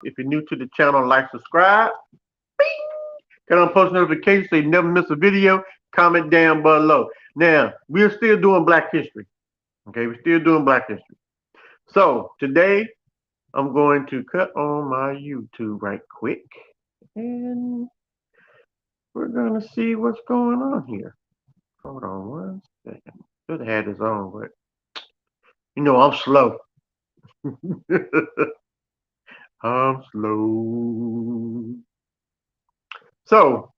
If you're new to the channel, like, subscribe. Bing! Turn on post notifications so you never miss a video. Comment down below. Now, we're still doing Black History. Okay, we're still doing Black History. So, today, I'm going to cut on my YouTube right quick. And we're going to see what's going on here. Hold on one second. Should have had this on, but I'm slow. I'm slow. So,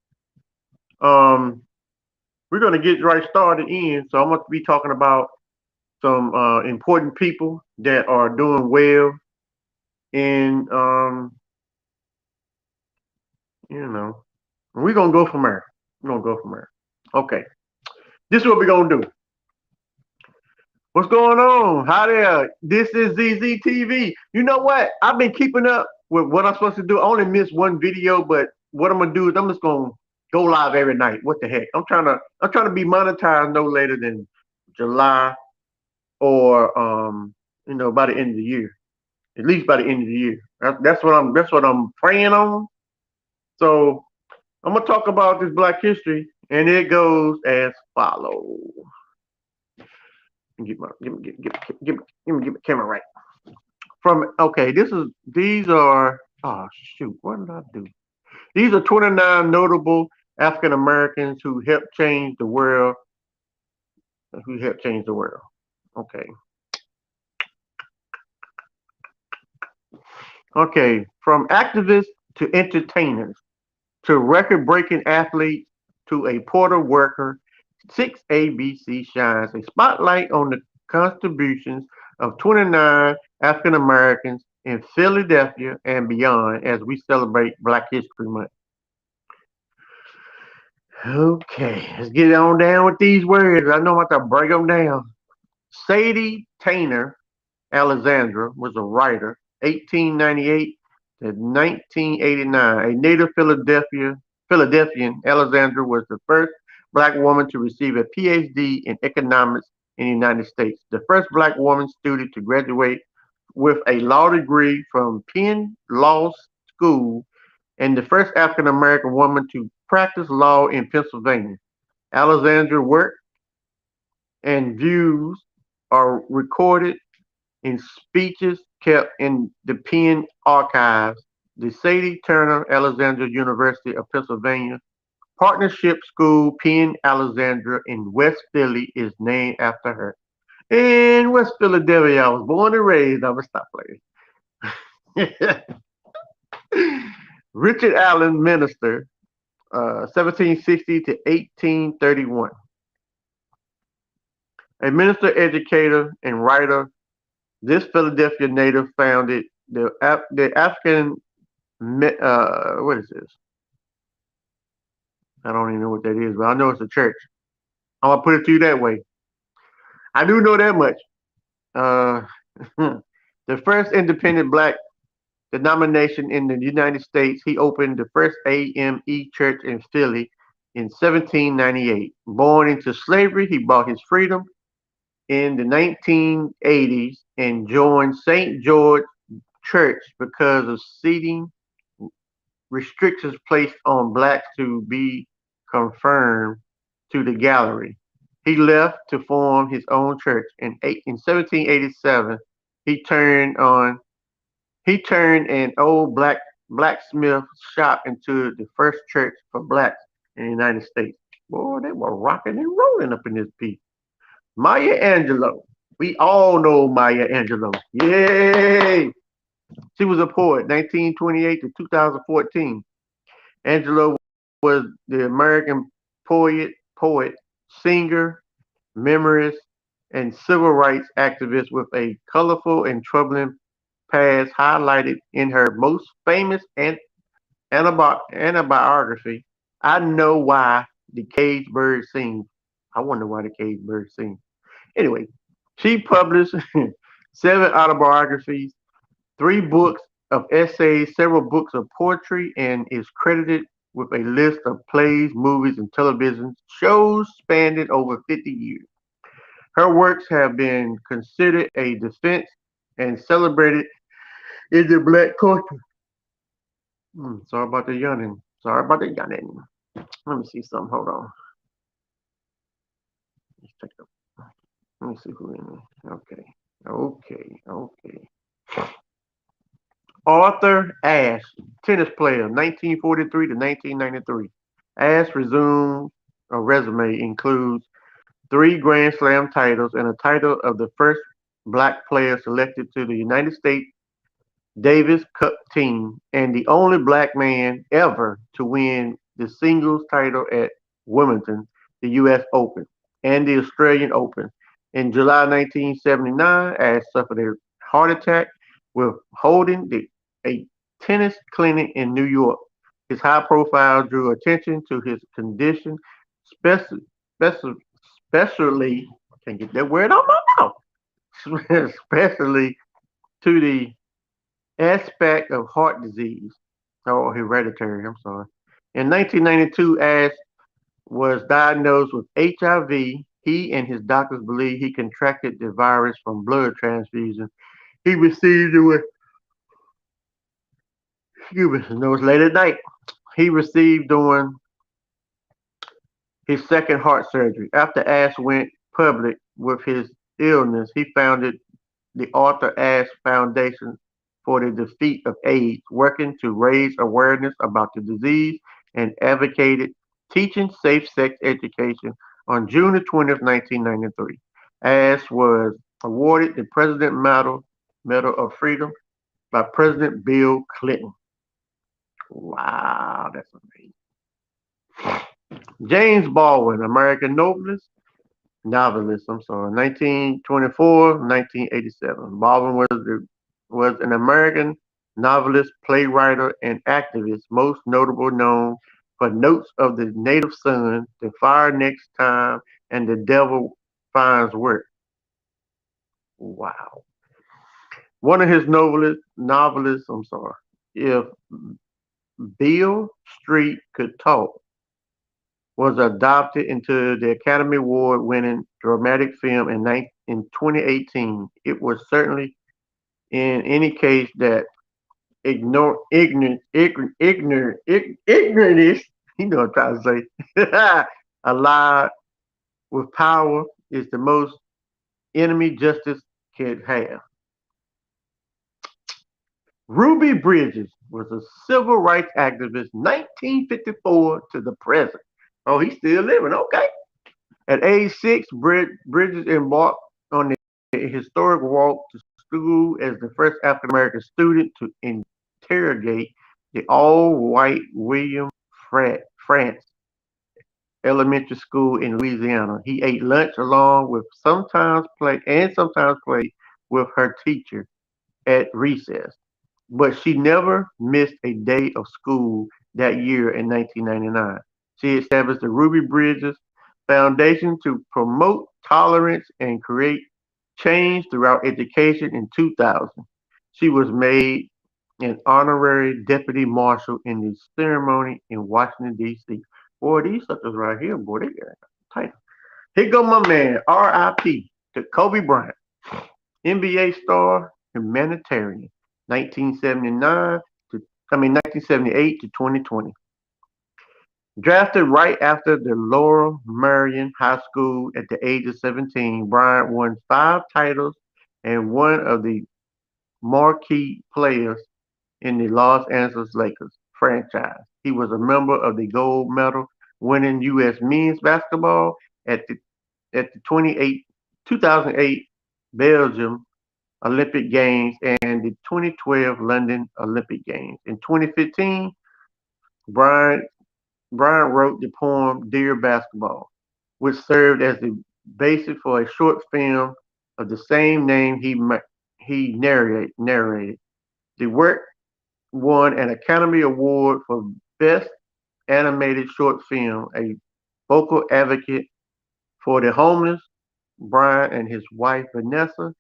um, we're gonna get right started in. So I'm gonna be talking about some important people that are doing well, and you know, we're gonna go from there. We're gonna go from there. Okay, this is what we're gonna do. What's going on? Hi there. This is ZZTV. You know what? I've been keeping up with what I'm supposed to do. I only missed one video, but what I'm gonna do is I'm just gonna go live every night. What the heck? I'm trying to be monetized no later than July or by the end of the year. At least by the end of the year. That's what I'm praying on. So I'm gonna talk about this Black History, and it goes as follows. Get my camera right. These are oh shoot, what did I do? These are 29 notable African Americans who helped change the world. Okay. Okay, from activists to entertainers to record-breaking athletes to a porter worker, 6ABC shines a spotlight on the contributions of 29 African Americans in Philadelphia and beyond as we celebrate Black History Month. Okay, let's get on down with these words. I know I'm about to break them down. Sadie Tainer Alexandra was a writer, 1898 to 1989. A native Philadelphian, Alexandra was the first black woman to receive a PhD in economics in the United States, the first black woman student to graduate with a law degree from Penn Law School, and the first African American woman to practice law in Pennsylvania. Alexandra's work and views are recorded in speeches kept in the Penn archives. The Sadie Turner Alexandra University of Pennsylvania Partnership School, Penn Alexandra in West Philly, is named after her. In West Philadelphia, I was born and raised. I'm going to stop playing. Richard Allen, minister, 1760 to 1831. A minister, educator, and writer, this Philadelphia native founded the African, what is this? I don't even know what that is, but I know it's a church. I'm gonna put it to you that way. I do know that much. Uh, the first independent black denomination in the United States, he opened the first AME church in Philly in 1798. Born into slavery, he bought his freedom in the 1980s and joined St. George Church because of seating restrictions placed on blacks to be confirmed to the gallery. He left to form his own church. In 1787, he turned an old blacksmith shop into the first church for blacks in the United States. Boy, they were rocking and rolling up in this piece. Maya Angelou. We all know Maya Angelou. Yay! She was a poet, 1928 to 2014. Angelou was the American poet, singer, memoirist, and civil rights activist with a colorful and troubling past highlighted in her most famous autobiography, I Know Why the Caged Bird Sings. I wonder why the caged bird sings. Anyway, she published 7 autobiographies, 3 books of essays, several books of poetry, and is credited with a list of plays, movies, and television shows spanning over 50 years. Her works have been considered a defense and celebrated in the black culture. Sorry about the yawning. Sorry about the yawning. Let me see something. Hold on. Let's take let me see who in there. Okay. Okay. Arthur Ashe, tennis player, 1943 to 1993. Ashe resumed a resume includes three Grand Slam titles and a title of the first black player selected to the United States Davis Cup team and the only black man ever to win the singles title at Wimbledon, the U.S. Open, and the Australian Open. In July 1979, Ashe suffered a heart attack while holding a tennis clinic in New York. His high profile drew attention to his condition, especially, especially, I can't get that word out my mouth, especially to the aspect of heart disease or hereditary. I'm sorry. In 1992, Ash was diagnosed with HIV. He and his doctors believe he contracted the virus from blood transfusion. He received it with, excuse me, no, it's late at night. He received during his second heart surgery. After Ash went public with his illness, he founded the Arthur Ashe Foundation for the Defeat of AIDS, working to raise awareness about the disease and advocated teaching safe sex education. On June the 20th, 1993, Ashe was awarded the President Medal of Freedom by President Bill Clinton. Wow, that's amazing. James Baldwin, American novelist, I'm sorry, 1924, 1987. Baldwin was an American novelist, playwright, and activist, most notable known for Notes of the Native Son, The Fire Next Time, and The Devil Finds Work. Wow. One of his novelists, I'm sorry, If Bill Street Could Talk, was adopted into the Academy Award winning dramatic film in 2018. It was certainly in any case that ignorant is, you know what I'm trying to say, allied with power is the most enemy justice can have. Ruby Bridges was a civil rights activist 1954 to the present. Oh, he's still living. Okay. At age 6, Bridges embarked on the historic walk to school as the first African American student to interrogate the all-white William France Elementary School in Louisiana. He ate lunch along with sometimes played with her teacher at recess, but she never missed a day of school that year in 1999. She established the Ruby Bridges Foundation to promote tolerance and create change throughout education in 2000. She was made an honorary deputy marshal in the ceremony in Washington, D.C. Boy, these suckers right here, boy, they got tight. Here go my man, R.I.P. to Kobe Bryant. NBA star, humanitarian, 1979 to 1978 to 2020. Drafted right after the Laurel Marion High School at the age of 17, Bryant won 5 titles and one of the marquee players in the Los Angeles Lakers franchise. He was a member of the gold medal winning U.S. men's basketball at the 2008 Belgium Olympic Games and the 2012 London Olympic Games. In 2015, Bryant, Bryant wrote the poem Dear Basketball, which served as the basis for a short film of the same name he narrated. The work won an Academy Award for Best Animated Short Film, a vocal advocate for the homeless. Bryant and his wife Vanessa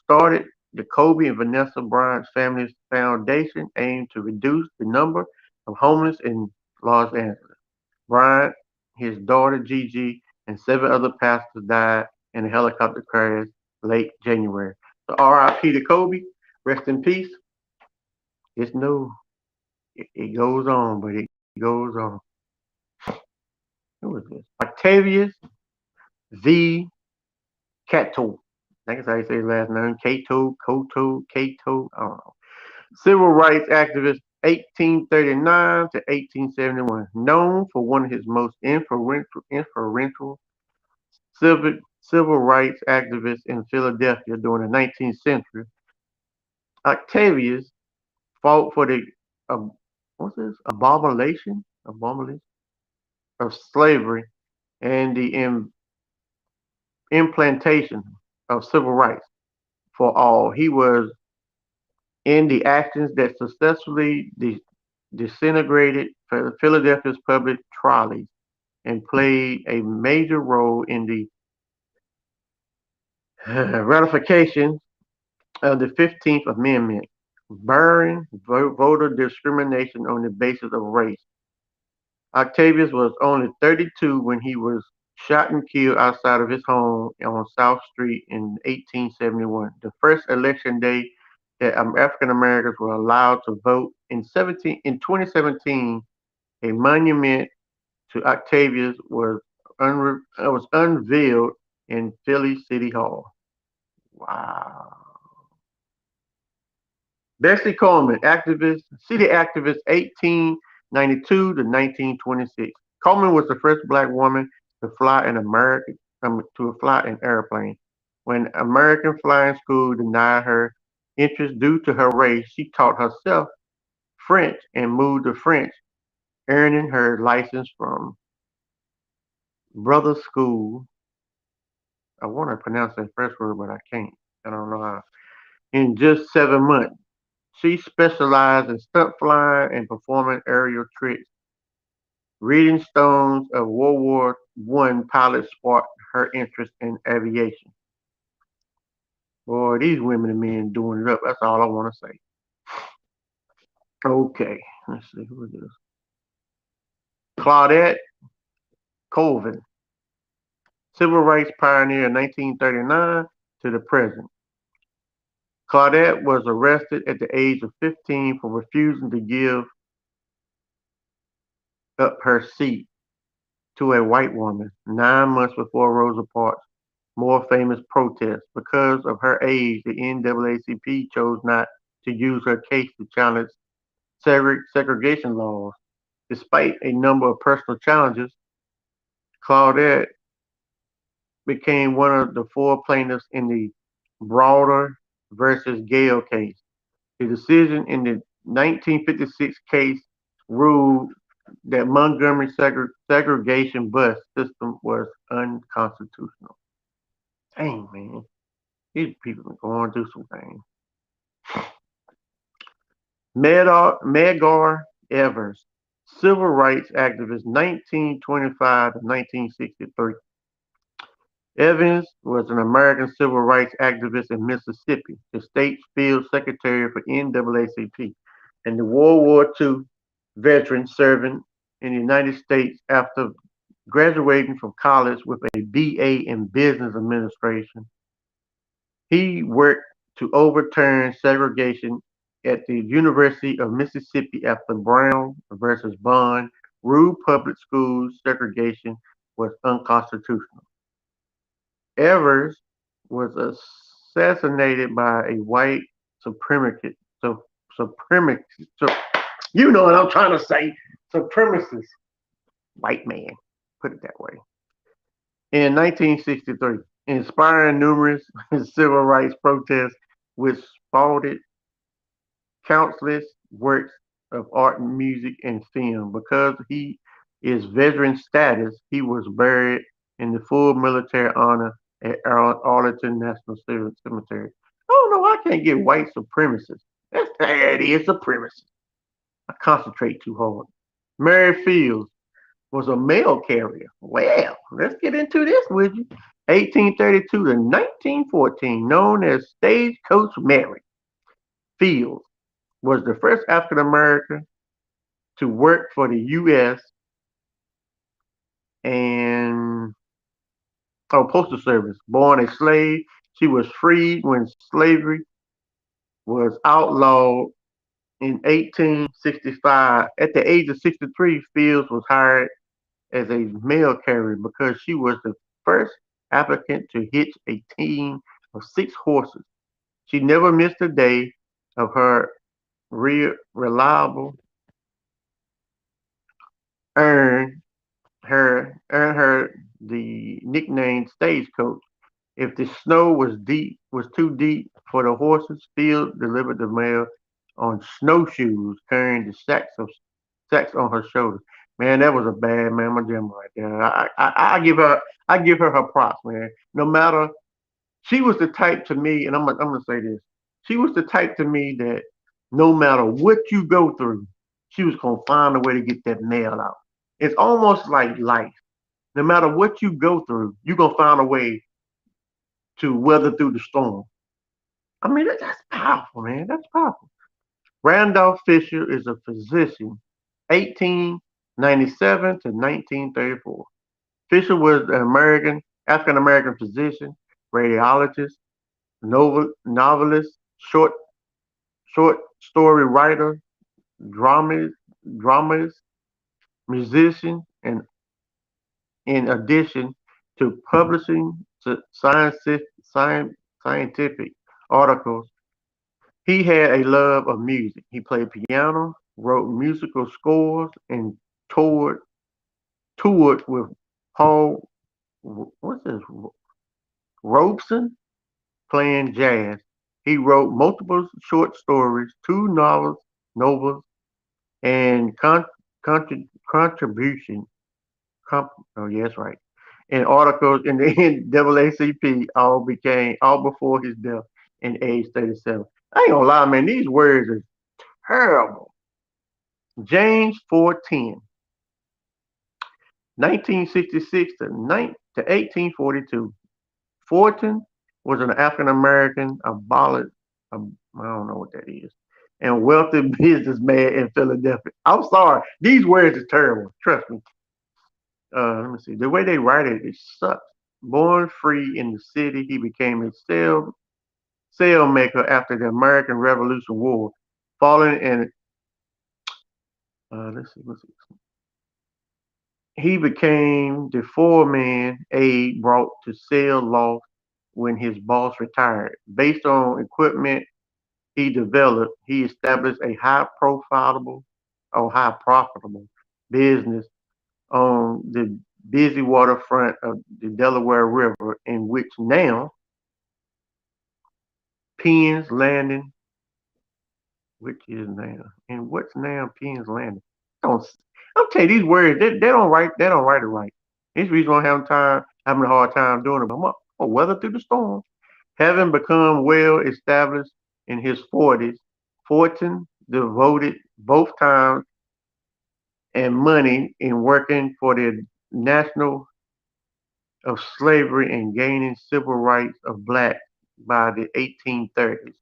started the Kobe and Vanessa Bryant Family Foundation, aimed to reduce the number of homeless in Los Angeles. Bryant, his daughter Gigi, and 7 other pastors died in a helicopter crash late January. So R.I.P. to Kobe. Rest in peace. It's no It goes on, but it goes on. Who is this? Octavius V. Cato. I think that's how you say his last name. Cato. I don't know. Civil rights activist, 1839 to 1871. Known for one of his most influential civil rights activists in Philadelphia during the 19th century, Octavius fought for the uh, what's this abomination of slavery and the implantation of civil rights for all. He was in the actions that successfully disintegrated Philadelphia's public trolleys and played a major role in the ratification of the 15th Amendment, barring voter discrimination on the basis of race. Octavius was only 32 when he was shot and killed outside of his home on South Street in 1871, the first election day that African Americans were allowed to vote. In 2017, a monument to Octavius was unveiled in Philly City Hall. Wow. Bessie Coleman, city activist, 1892 to 1926. Coleman was the first black woman to fly an airplane. When American Flying School denied her interest due to her race, she taught herself French and moved to French, earning her license from Brothers School. I want to pronounce that first word, but I can't. I don't know how. In just 7 months. She specialized in stunt flying and performing aerial tricks. Reading stones of World War One pilots sparked her interest in aviation. Boy, these women and men doing it up. That's all I want to say. Okay, let's see who it is. Claudette Colvin, civil rights pioneer, 1939 to the present. Claudette was arrested at the age of 15 for refusing to give up her seat to a white woman 9 months before Rosa Parks' more famous protest. Because of her age, the NAACP chose not to use her case to challenge segregation laws. Despite a number of personal challenges, Claudette became one of the four plaintiffs in the Browder versus Gale case. The decision in the 1956 case ruled that Montgomery's segregation bus system was unconstitutional. Dang, man. These people are going through some things. Medgar Evers, civil rights activist, 1925 to 1963. Evans was an American civil rights activist in Mississippi, the state's field secretary for NAACP, and the World War II veteran serving in the United States after graduating from college with a BA in business administration. He worked to overturn segregation at the University of Mississippi after Brown versus Bond ruled public school segregation was unconstitutional. Evers was assassinated by a white supremacist. So, supremacist. So, you know what I'm trying to say. Supremacist white man. Put it that way. In 1963, inspiring numerous civil rights protests, which spawned countless works of art, music, and film. Because he is veteran status, he was buried in the full military honor at Arlington National Cemetery. Oh no, I can't get white supremacists. That is supremacy. I concentrate too hard. Mary Fields was a mail carrier. Well, let's get into this, would you? 1832 to 1914, known as Stagecoach Mary Fields, was the first African American to work for the U.S. and Postal Service. Born a slave, she was freed when slavery was outlawed In 1865, at the age of 63, Fields was hired as a mail carrier because she was the first applicant to hitch a team of 6 horses. She never missed a day of her reliable earn earn her the nickname Stagecoach. If the snow was too deep for the horses, Field delivered the mail on snowshoes, carrying the sacks on her shoulders. Man, that was a bad mamma jamma right there. I give her props, man. No matter she was the type to me, and I'm gonna say this. She was the type to me that no matter what you go through, she was gonna find a way to get that mail out. It's almost like life. No matter what you go through, you're gonna find a way to weather through the storm. I mean, that's powerful, man. That's powerful. Randolph Fisher is a physician, 1897 to 1934. Fisher was an African American physician, radiologist, novelist, short story writer, dramatist, dramatist, musician, and in addition to publishing scientific articles, he had a love of music. He played piano, wrote musical scores, and toured toured with Paul what's this Robeson playing jazz. He wrote multiple short stories, 2 novels, and contribution. Oh, yes, right. And articles in the NAACP all before his death in age 37. I ain't gonna lie, man. These words are terrible. James 4:10, 1966 to 1842. Fortin was an African American I don't know what that is, and wealthy businessman in Philadelphia. I'm sorry, these words are terrible. Trust me. Let me see. The way they write it sucks. Born free in the city, he became a sailmaker after the American Revolution War. Falling in, let's see. He became the foreman aide brought to sail loft when his boss retired. Based on equipment he developed, he established a high profitable business on the busy waterfront of the Delaware River, in which now Penn's Landing, which is now, and what's now Penn's Landing? Don't I'm telling you these words, they don't write it right. This reason why I'm having a hard time doing it. I'm gonna weather through the storm. Having become well established in his 40s, Fortin devoted both time and money in working for the national of slavery and gaining civil rights of blacks by the 1830s.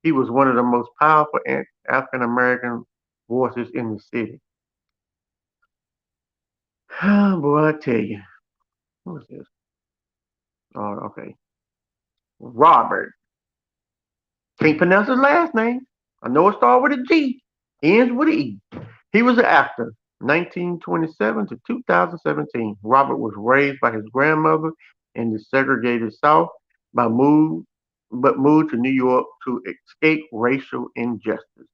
He was one of the most powerful African American voices in the city. Oh, boy, I tell you. Who is this? Oh, okay. Robert. Can't pronounce his last name. I know it starts with a G, ends with an E. He was an actor, 1927 to 2017. Robert was raised by his grandmother in the segregated South, by move, but moved to New York to escape racial injustice.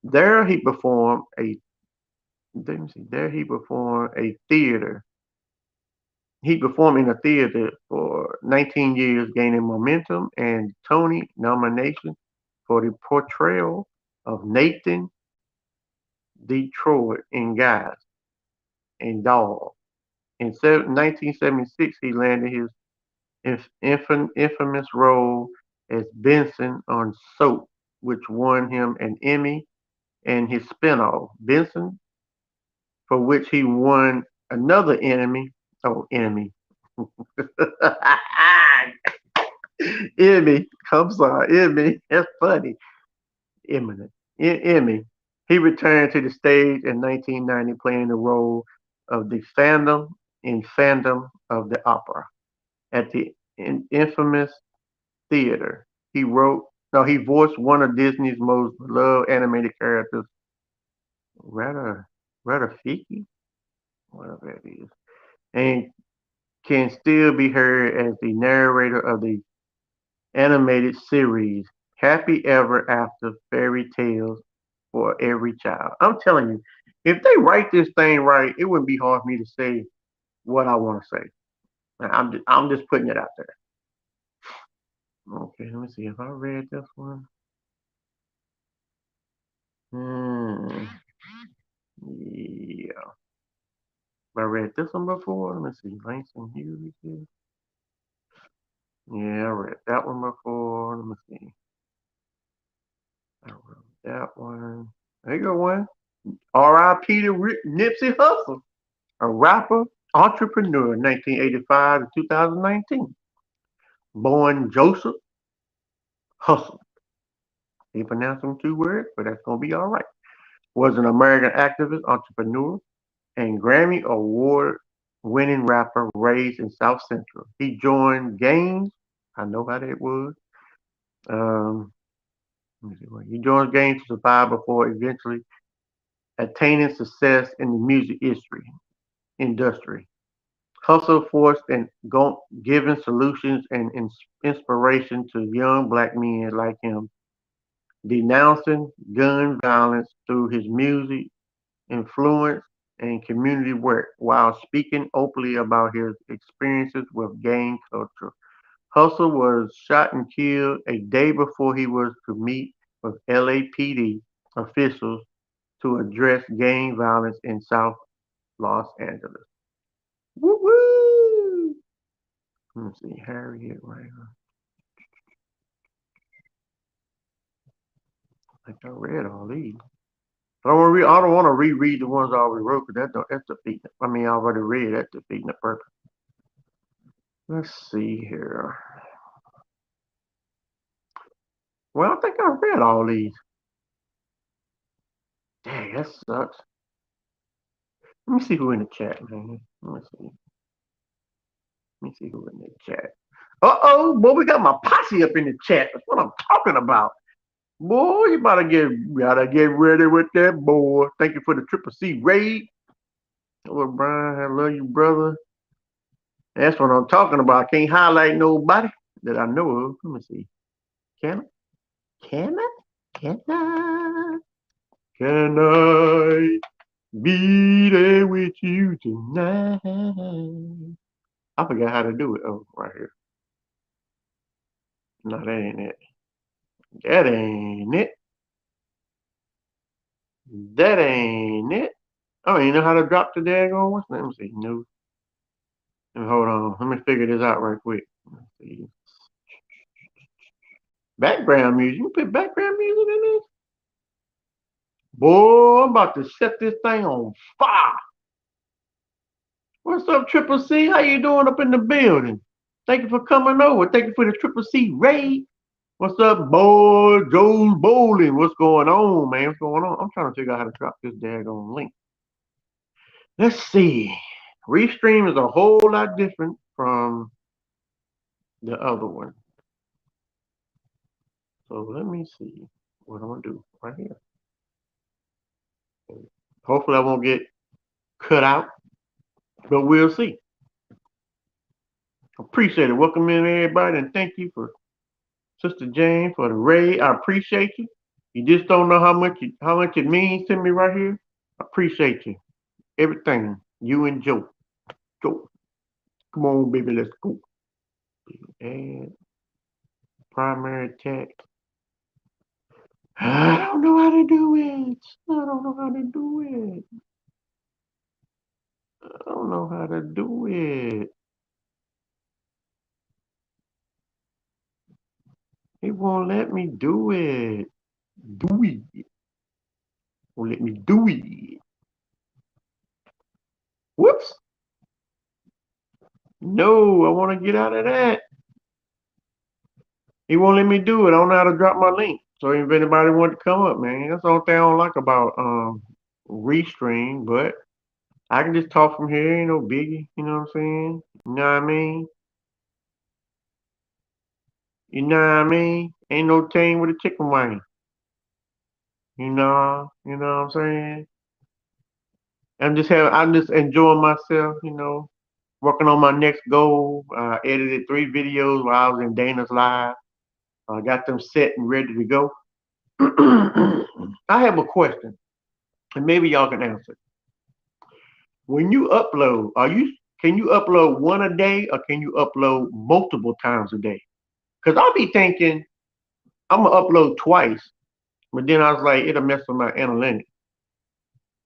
There he performed a let me see, there he performed in a theater for 19 years, gaining momentum and Tony nomination for the portrayal of Nathan Detroit in Guys and Dog. In 1976, he landed his infamous role as Benson on Soap, which won him an Emmy, and his spinoff, Benson, for which he won another Emmy. Oh, Emmy. Emmy. I'm sorry, Emmy. That's funny. Eminent. Emmy. He returned to the stage in 1990, playing the role of the Phantom in Phantom of the Opera at the infamous theater. He wrote No, he voiced one of Disney's most beloved animated characters, Rata, Ratafiki, whatever that is, and can still be heard as the narrator of the animated series Happy Ever After Fairy Tales for Every Child. I'm telling you, if they write this thing right, it wouldn't be hard for me to say what I want to say. I'm just putting it out there. Okay, let me see if I read this one. Hmm. Yeah. Have I read this one before? Let me see. Langston Hughes. Yeah, I read that one before. Let me see. I read that one. There you go, one. R.I.P. to Nipsey Hustle, a rapper, entrepreneur, 1985 to 2019. Born Joseph Hustle. He pronounced them two words, but that's going to be all right. Was an American activist, entrepreneur, and Grammy Award winning rapper raised in South Central. He joined gangs. I know how that was. Um, let me see he joined gangs to survive before eventually attaining success in the music industry. Hustle forced and giving solutions and inspiration to young black men like him, denouncing gun violence through his music, influence, and community work while speaking openly about his experiences with gang culture. Hustle was shot and killed a day before he was to meet with LAPD officials to address gang violence in South Los Angeles. Woo woo! Let me see, Harriet Wright. I think I read all these. I don't want to reread the ones I already wrote because that's defeating. I mean, I already read. That's defeating the purpose. Let's see here. Well, I think I read all these. Dang, that sucks. Let me see who in the chat, man. Let me see. Let me see who in the chat. Uh-oh, boy, we got my posse up in the chat. That's what I'm talking about. Boy, you gotta get ready with that, boy. Thank you for the Triple C raid. Hello, Brian. I love you, brother. That's what I'm talking about. I can't highlight nobody that I know of. Let me see. Can I? Can I? Can I? Can I be there with you tonight? I forgot how to do it. Oh, right here. No, that ain't it. That ain't it. That ain't it. I don't even know how to drop the daggone one. Let me see. No. Hold on. Let me figure this out right quick. Let's see. Background music. You put background music in this? Boy, I'm about to set this thing on fire. What's up, Triple C? How you doing up in the building? Thank you for coming over. Thank you for the Triple C raid. What's up, boy? Joe's Bowling. What's going on, man? What's going on? I'm trying to figure out how to drop this daggone link. Let's see. Restream is a whole lot different from the other one. So let me see what I'm gonna do right here. Hopefully I won't get cut out, but we'll see. Appreciate it. Welcome in everybody, and thank you for Sister Jane for the raid. I appreciate you. You just don't know how much it means to me right here. I appreciate you. Everything. You and Joe. Joe. Come on, baby, let's go. Add primary text. I don't know how to do it. I don't know how to do it. I don't know how to do it. It won't let me do it. Do it. Won't let me do it. Whoops. No, I want to get out of that. He won't let me do it. I don't know how to drop my link. So if anybody want to come up, man, that's the only thing I don't like about Restream. But I can just talk from here. Ain't no biggie. You know what I'm saying? You know what I mean? You know what I mean? Ain't no thing with a chicken wing. You know what I'm saying? I'm just enjoying myself, working on my next goal. Edited 3 videos while I was in Dana's live. I got them set and ready to go. I have a question, and maybe y'all can answer. When you upload, can you upload one a day or can you upload multiple times a day? Because I'll be thinking I'm gonna upload twice, but then I was like, it'll mess with my analytics.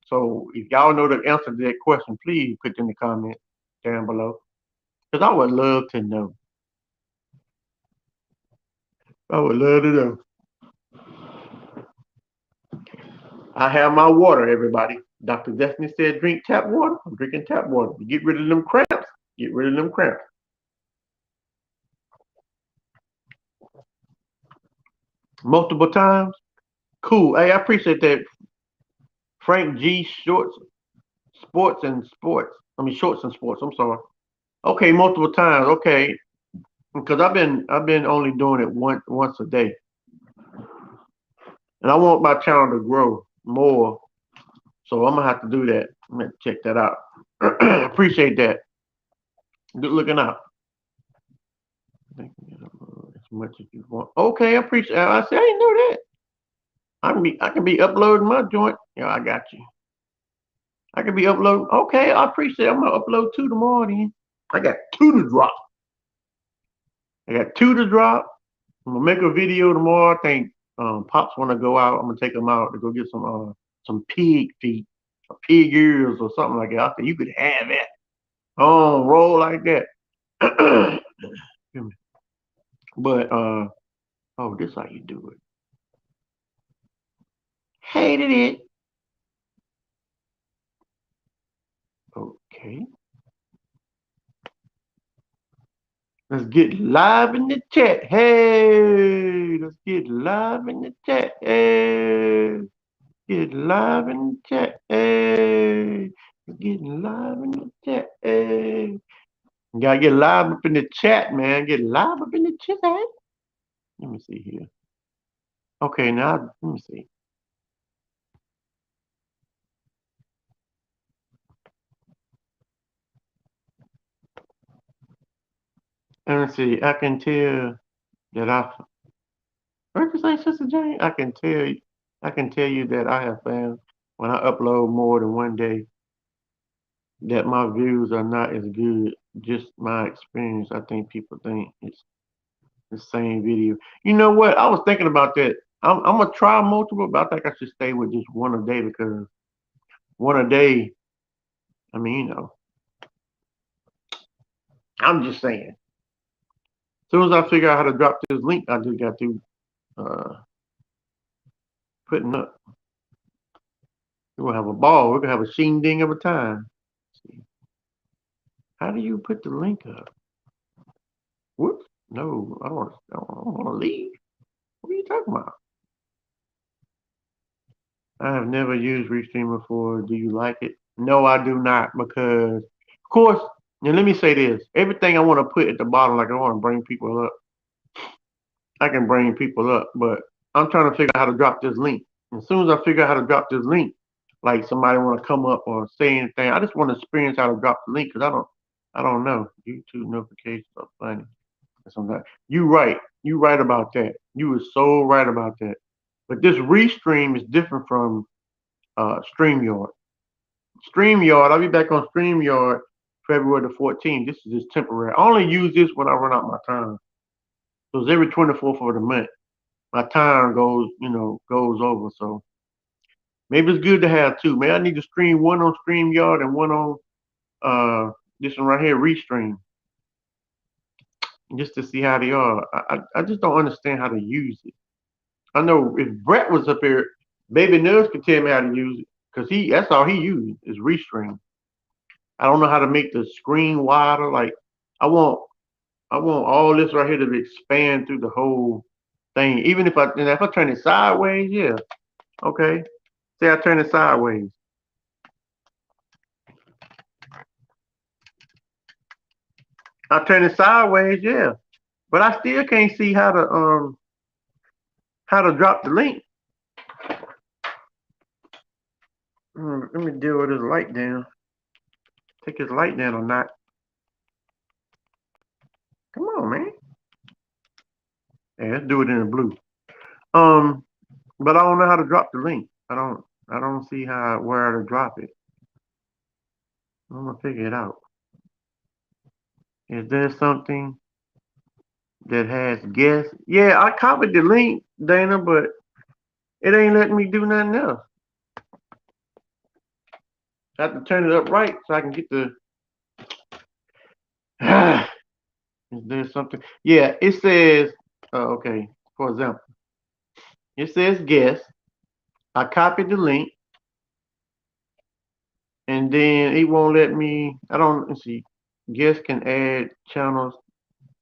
So if y'all know the answer to that question, please put in the comment down below. Because I would love to know. I would love to know. I have my water, everybody. Dr. Destiny said drink tap water. I'm drinking tap water. Get rid of them cramps. Get rid of them cramps. Multiple times. Cool. Hey, I appreciate that. Frank G. Shorts and sports. I'm sorry. Okay, multiple times. Okay, because I've been only doing it once a day, and I want my channel to grow more. So I'm gonna have to do that. I'm gonna check that out. Appreciate that. Good looking out. As much as you want. Okay, I appreciate. I say I didn't know that. I can be uploading my joint. Yeah, I got you. I can be uploading. Okay, I appreciate it. I'm gonna upload 2 tomorrow then. I got 2 to drop. I got 2 to drop. I'm gonna make a video tomorrow. I think Pops wanna go out. I'm gonna take him out to go get some pig feet, or pig ears or something like that. I said you could have that. Oh, roll like that. But oh, this how you do it. Hated it. Okay. Let's get live in the chat. Hey, let's get live in the chat. Hey, get live in the chat. Hey, get live in the chat. Hey, you gotta get live up in the chat, man. Get live up in the chat. Let me see here. Okay, now let me see. Let me see. I can tell that what you say, Sister Jane? I can tell you that I have found when I upload more than one day that my views are not as good. Just my experience. I think people think it's the same video. You know what? I was thinking about that. I'm gonna try multiple, but I think I should stay with just one a day because one a day. I mean, I'm just saying. As soon as I figure out how to drop this link, I just got to uh, putting up. We're gonna have a ball. We're gonna have a sheen ding of a time. Let's see. How do you put the link up? Whoops. No, I don't want to leave. What are you talking about? I have never used Restream before. Do you like it? No, I do not because, of course, and let me say this. Everything I want to put at the bottom, like I want to bring people up, I can bring people up, but I'm trying to figure out how to drop this link. As soon as I figure out how to drop this link, like somebody want to come up or say anything, I just want to experience how to drop the link because I don't know. YouTube notifications are funny. Sometimes you right. You right about that. You were so right about that. But this restream is different from StreamYard. StreamYard, I'll be back on StreamYard February the 14th. This is just temporary. I only use this when I run out my time. So it's every 24th of the month. My time goes over. So maybe it's good to have two. Maybe I need to stream one on StreamYard and one on this one right here, Restream, just to see how they are. I just don't understand how to use it. I know if Brett was up here, Baby Nubs could tell me how to use it because that's all he uses is Restream. I don't know how to make the screen wider. Like I want I want all this right here to expand through the whole thing. Even if I turn it sideways, yeah, okay. Say I turn it sideways. I turn it sideways, yeah. But I still can't see how to drop the link. Let me deal with his light down. Take his light down or not. Come on, man. Yeah, let's do it in the blue. But I don't know how to drop the link. I don't see where to drop it. I'm gonna figure it out. Is there something that has guests? Yeah, I copied the link, Dana, but it ain't letting me do nothing else. I have to turn it up right so I can get the. Is there something? Yeah, it says. Okay, for example, it says guest. I copied the link, and then it won't let me. I don't let's see. Guests can add channels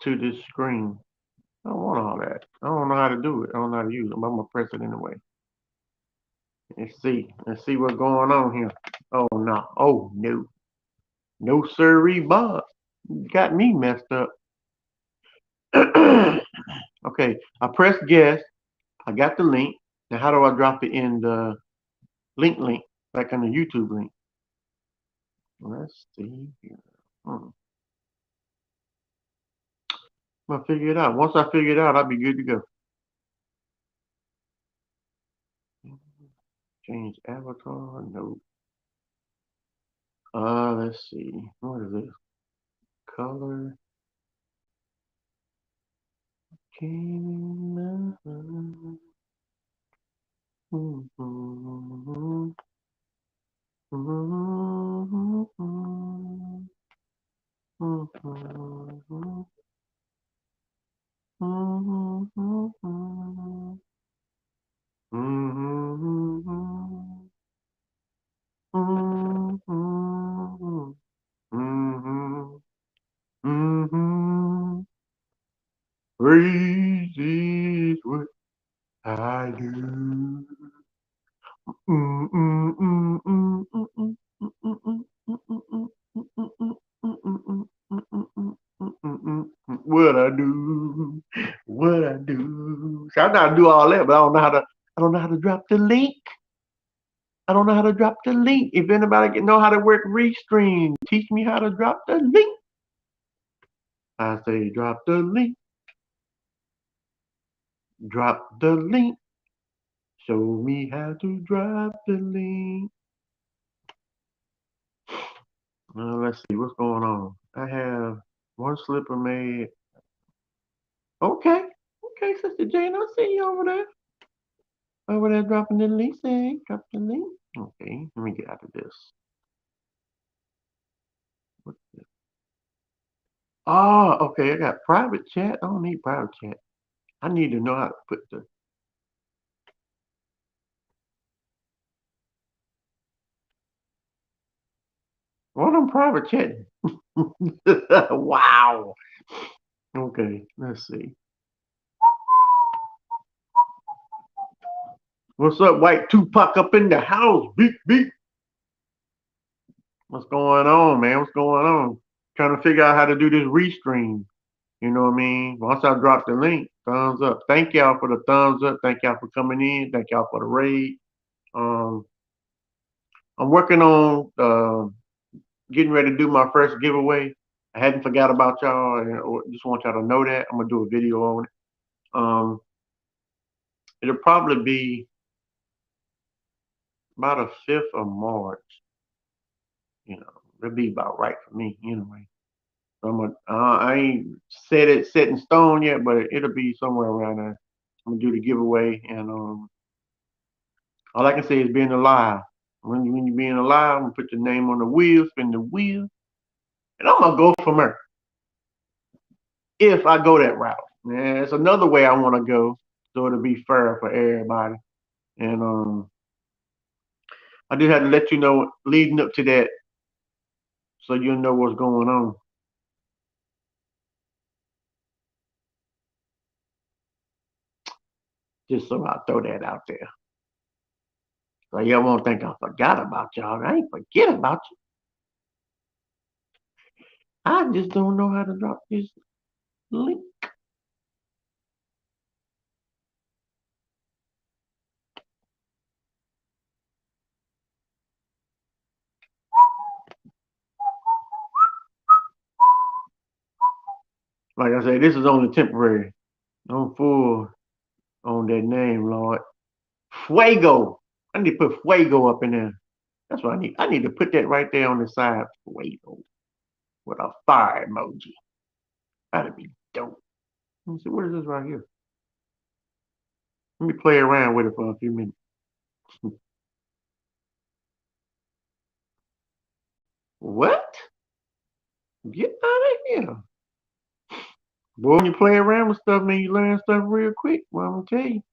to this screen. I don't want all that. I don't know how to do it. I don't know how to use it, but I'm gonna press it anyway. Let's see. Let's see what's going on here. Oh no. Oh no. No sirree, Bob. You got me messed up. Okay. I pressed guest. I got the link. Now how do I drop it in the link? Like on the YouTube link. Let's see here. I'm gonna figure it out. Once I figure it out, I'll be good to go. Change avatar. No. Let's see. What is this? Color. Praise is what I do. What I do, what I do. So I know how to do all that, but I don't know how to drop the link. I don't know how to drop the link. If anybody know how to work Restream, teach me how to drop the link. I say drop the link. Drop the link. Show me how to drop the link. Let's see what's going on. I have one slipper made. Okay, okay, Sister Jane, I see you over there. Over there dropping the link. Say, drop the link. Okay, let me get out of this. What's this? Oh, okay, I got private chat. I don't need private chat. I need to know how to put the. What I'm private chatting? Wow. Okay, let's see. What's up, White Tupac up in the house? Beep, beep. What's going on, man? What's going on? Trying to figure out how to do this restream. You know what I mean? Once I drop the link, thumbs up. Thank y'all for the thumbs up. Thank y'all for coming in. Thank y'all for the raid. Um, I'm working on getting ready to do my first giveaway. I hadn't forgot about y'all. I just want y'all to know that. I'm gonna do a video on it. It'll probably be about the 5th of March. You know, it'll be about right for me anyway. I ain't set in stone yet, but it'll be somewhere around there. I'm gonna do the giveaway, and all I can say is being alive. When you're being alive, I'm gonna put your name on the wheel, spin the wheel, and I'm gonna go from there. If I go that route, yeah, it's another way I want to go, so it'll be fair for everybody. And I just had to let you know leading up to that, so you'll know what's going on. Just so I throw that out there. So y'all won't think I forgot about y'all. I ain't forget about you. I just don't know how to drop this link. Like I said, this is only temporary. Don't fool on that name, Lord. Fuego. I need to put Fuego up in there. That's what I need. I need to put that right there on the side. Fuego. With a fire emoji. That'd be dope. Let me see, what is this right here? Let me play around with it for a few minutes. What? Get out of here. Boy, when you play around with stuff, man, you learn stuff real quick. Well, I'm gonna tell you.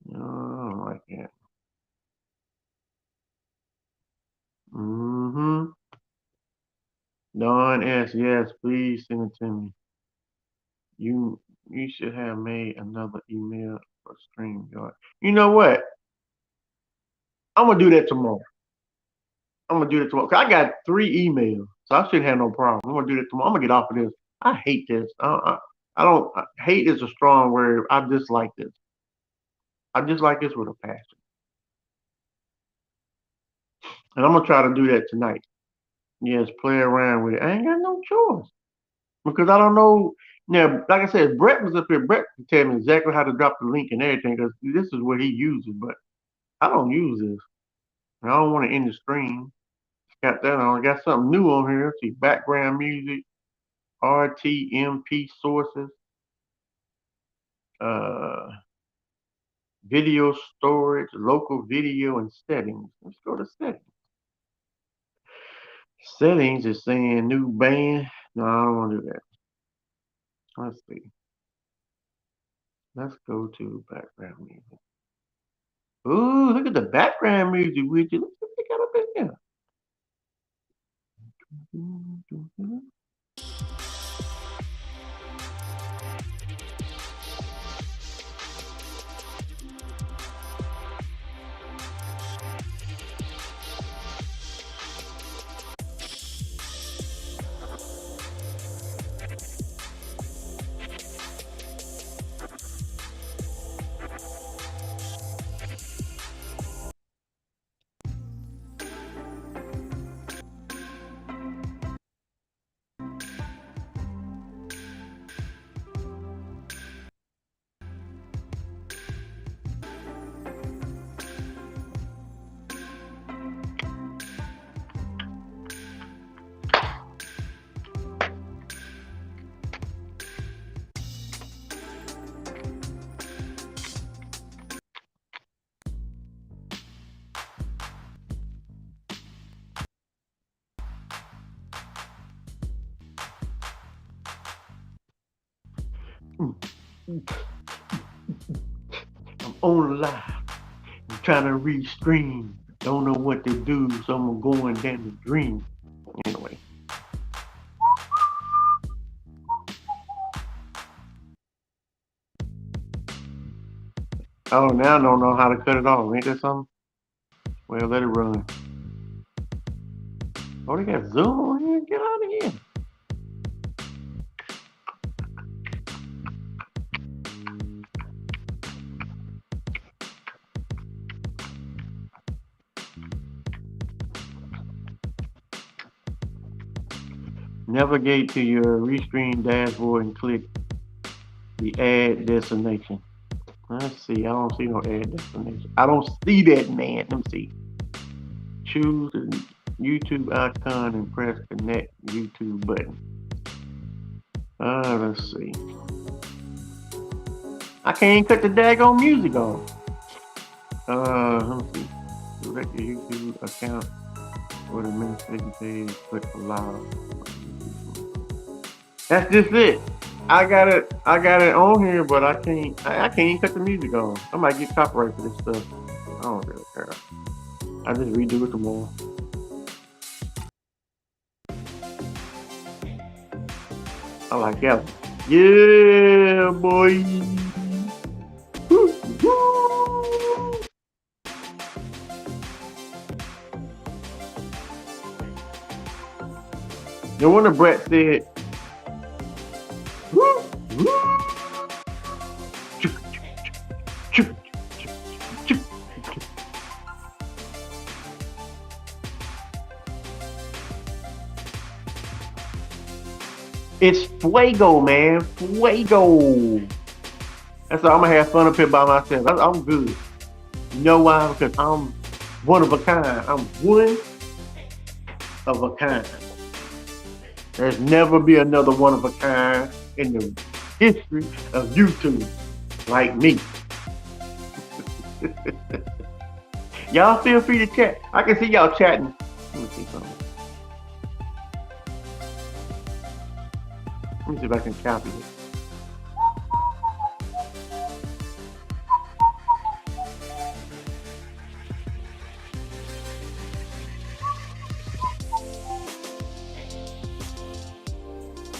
No, I don't like that. Mm-hmm. Don S. Yes, please send it to me. You you should have made another email for StreamYard. You know what? I'm gonna do that tomorrow. I'm gonna do that tomorrow. 'Cause I got 3 emails, so I shouldn't have no problem. I'm gonna do that tomorrow. I'm gonna get off of this. I hate this. I don't. Hate is a strong word. I dislike this. I dislike this with a passion, and I'm gonna try to do that tonight. Yes, play around with it. I ain't got no choice because I don't know. Now, like I said, Brett was up here. Brett can tell me exactly how to drop the link and everything because this is what he uses. But I don't use this. I don't want to end the stream. Got that on. Got something new on here. See, background music, RTMP sources, uh, video storage, local video, and settings. Let's go to settings. Settings is saying new band. No, I don't want to do that. Let's see. Let's go to background music. Ooh, look at the background music widget. Look what they got up in there. I'm on live. I'm trying to restream. Don't know what to do, so I'm going down the dream. Anyway. Oh, now I don't know how to cut it off. Ain't that something? Well, let it run. Oh, they got Zoom on here? Get out of here. Navigate to your Restream dashboard and click the add destination. Let's see. I don't see no add destination. I don't see that, man. Let me see. Choose the YouTube icon and press connect YouTube button. Let's see. I can't cut the daggone music off. Let me see. Select your YouTube account or the administration page. Click allow. That's just it. I got it on here, but I can't even cut the music on. I might get copyright for this stuff. I don't really care. I just redo it tomorrow. I like that one. Yeah, boy. Woo, woo. No wonder Brett said, woo, woo. It's fuego, man. Fuego. That's all. I'm gonna have fun up here by myself. I'm good. You know why? Because I'm one of a kind. I'm one of a kind. There's never be another one of a kind in the history of YouTube like me. Y'all feel free to chat. I can see y'all chatting. Let me see something. Let me see if I can copy it.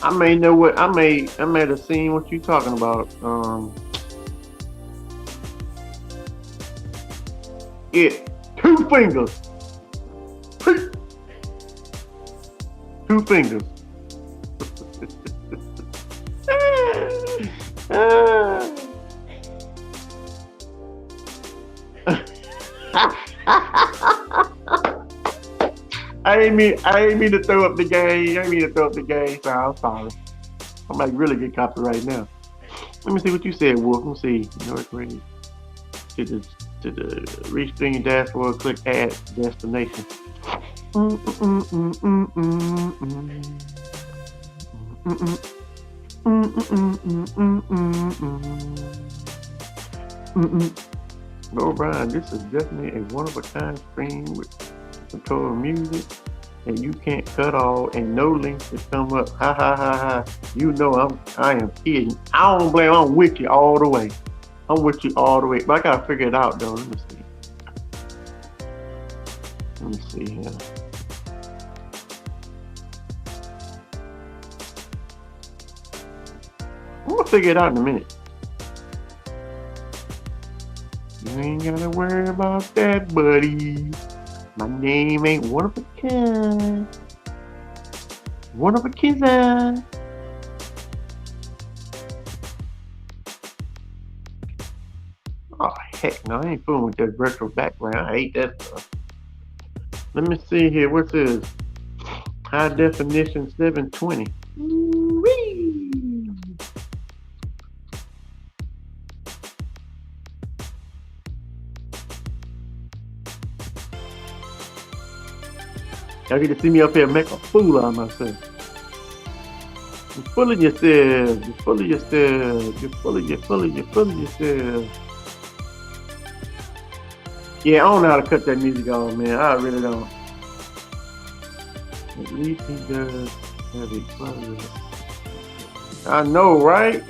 I may know what I may have seen what you talking about. It 2 fingers. Two fingers. I ain't mean to throw up the game. I ain't mean to throw up the game, so I'm sorry. I might really get copyright now. Let me see what you said, Wolf. Let me see. North Ready. To the restring dashboard, click add destination. Oh, Brian, this is definitely a one-of-a-kind screen with control music and you can't cut all and no links to come up. Ha ha ha ha. You know I am kidding. I don't blame. I'm with you all the way. I'm with you all the way. But I gotta figure it out though. Let me see. Let me see here. I'm gonna figure it out in a minute. You ain't gotta worry about that, buddy. My name ain't one of a kind. One of a kind. Oh heck no, I ain't fooling with that retro background. I hate that stuff. Let me see here. What's this? High definition 720. Whee! Y'all get to see me up here make a fool out of myself. You're full of yourself. You're full of yourself. You're full of yourself. Yeah, I don't know how to cut that music off, man. I really don't. At least he does have a fun. I know, right?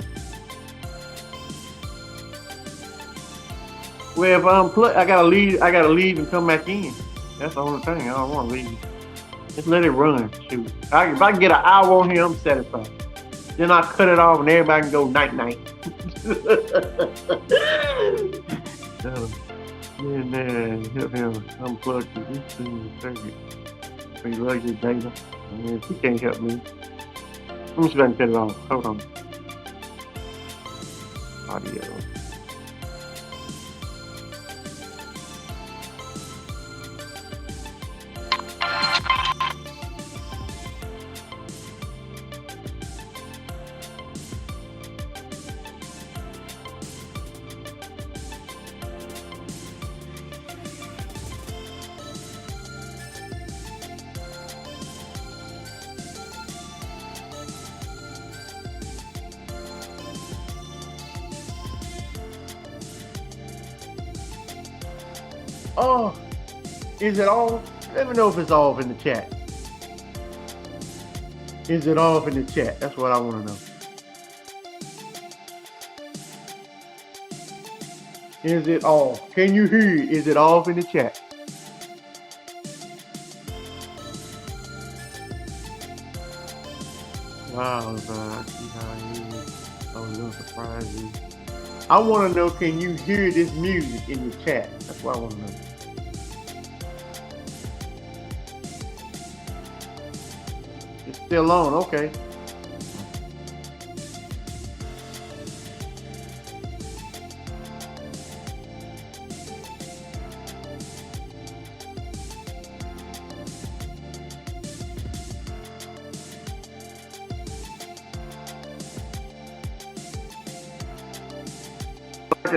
Well, if I'm I gotta leave and come back in. That's the only thing. I don't want to leave. Just let it run. Shoot. If I can get an hour on here, I'm satisfied. Then I cut it off and everybody can go night night. And help him unplug this circuit. Relug your data. And he can't help me. Let me see if I can cut it off. Hold on. Audio. Oh, is it off? Let me know if it's off in the chat. Is it off in the chat? That's what I want to know. Is it off? Can you hear it? Is it off in the chat? Wow, I see how it is. Oh, no surprises. I want to know, can you hear this music in the chat? That's what I want to know. It's still on, okay.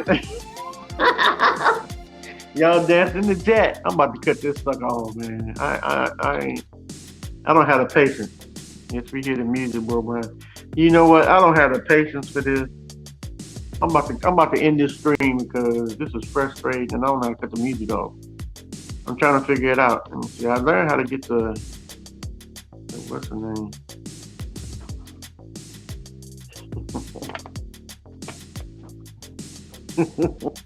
dancing. Y'all dancing in the jet. I'm about to cut this sucker off, man. I don't have the patience. Yes, we hear the music, bro, man. You know what? I don't have the patience for this. I'm about to end this stream because this is frustrating and I don't know how to cut the music off. I'm trying to figure it out. And see, I learned how to get what's the name?